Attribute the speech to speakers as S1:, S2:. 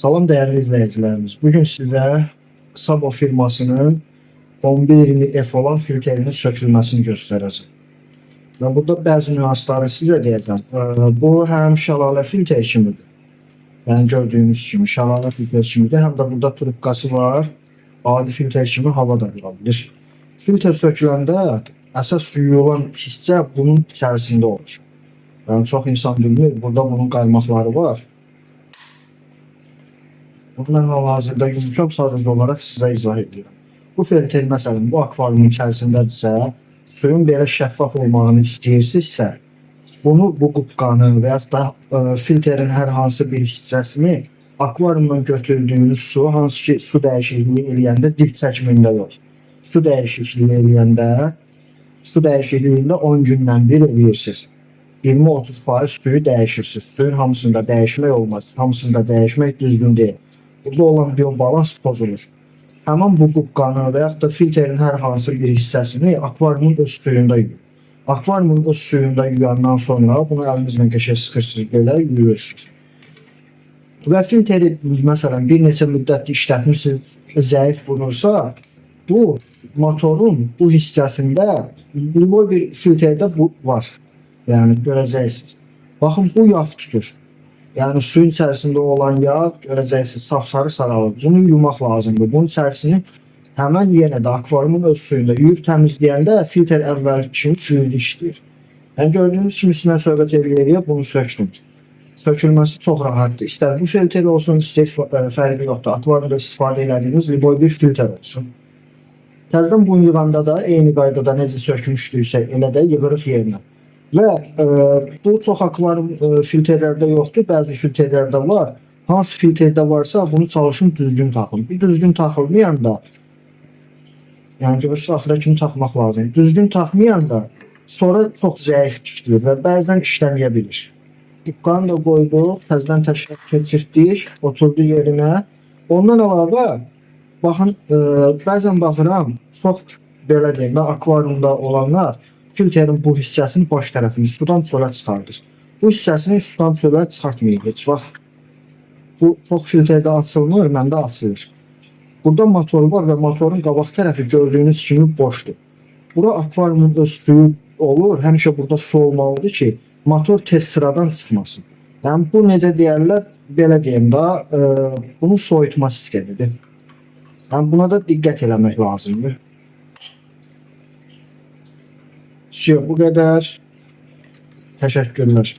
S1: Salam değerli izleyicilerimiz. Bugün size Sabo firmasının 1120F olan filtrinin sökülməsini göstereceğim. Ve burada bəzi nüansları sizə deyəcəm. Bu həm şəlalə filtr kimidir. Yəni gördüyünüz kimi şəlalə filtr kimidir. Həm də burada trubkası var. Adi filtr kimi hava da vurabilir. Filtr söküləndə əsas yuyulan hissə bunun içərisində olur. Yəni çox insan bilmir. Burada bunun qaymaqları var. Bundan hal-hazırda yumuşam sadəcə olaraq sizə izah edirəm. Bu filtr məsələn bu akvariumun içərisindədirsə, suyun belə şəffaf olmağını istəyirsinizsə, bunu bu qubqanı və ya da filtrin hər hansı bir hissəsini akvariumdan götürdüyünüz su, hansı ki su dəyişikliyi eləyəndə dip çəkimində yox. Su dəyişikliyi eləyəndə, su dəyişikliyində 10 gündən bir eləyirsiniz. 20-30% suyu dəyişirsiniz. Suyun hamısında dəyişmək olmaz. Hamısında dəyişmək düzgün deyil. Burada olan biobalans pozulur. Həmin bu qubqanı və yaxud da filtrin hər hansı bir hissəsini akvariumun öz suyunda yuyur. Akvariumun öz suyunda yuyandan sonra bunu əlinizlə qəşəng sıxırsınız, belə yuyursunuz. Və filtri məsələn bir neçə müddət işlətmisiniz, zəif vurursa, bu motorun bu hissəsində bir filtrdə bu var. Yəni görəcəksiniz. Baxın bu yağ tutur. Yani suyun içerisinde olan yağ görəcəksiniz sapsarı saralır. Bunu yumaq lazımdır. Bunun içərisini həmən yenə də akvariumun öz suyunda yuyub təmizləyəndə filtr əvvəl kimi güclü işləyir. Yəni gördüyünüz kimi sizinlə söhbət eləyə bunu söktüm. Sökülməsi çox rahatdır. İstər bu filtr olsun, istər fərqi yoxdur. Akvariumda istifadə etdiyiniz liboy bir filtr olsun. Təzədən bunu yığanda da eyni qaydada necə sökmüşdüksə elə də yığırıq yerinə. Və bu çox akvarium filtrlərdə yoxdur, bəzi filtrlərdə var. Hansı filtrdə varsa bunu çalışın düzgün taxın. Bu düzgün taxılmayanda, yəni görürsünüz axıra kimi taxmaq lazım. Düzgün taxmayanda sonra çox zəif düşür və bəzən işləməyə bilir. Qubqanı da qoyduq, təzədən təşkil keçirtdik, oturdu yerinə. Ondan əlavə, baxın, bəzən baxıram, çox belə deyim də akvariumda olanlar filtrin bu hissəsinin baş tərəfini sudan çölə çıxardır. Bu hissəsini sudan çölə çıxartmayın heç vaxt. Bu çox filtrdə açılmır, məndə açılır. Burada motor var və motorun qabaq tərəfi gördüyünüz kimi boşdur. Bura akvariumun öz suyu olur, həmişə burada su olmalıdır ki, motor tez sıradan çıxmasın. Yəni bu necə deyərlər, belə deyim də, bunun soyutma sistemidir. Yəni buna da diqqət eləmək lazımdır. Bu kadar. Teşekkürler.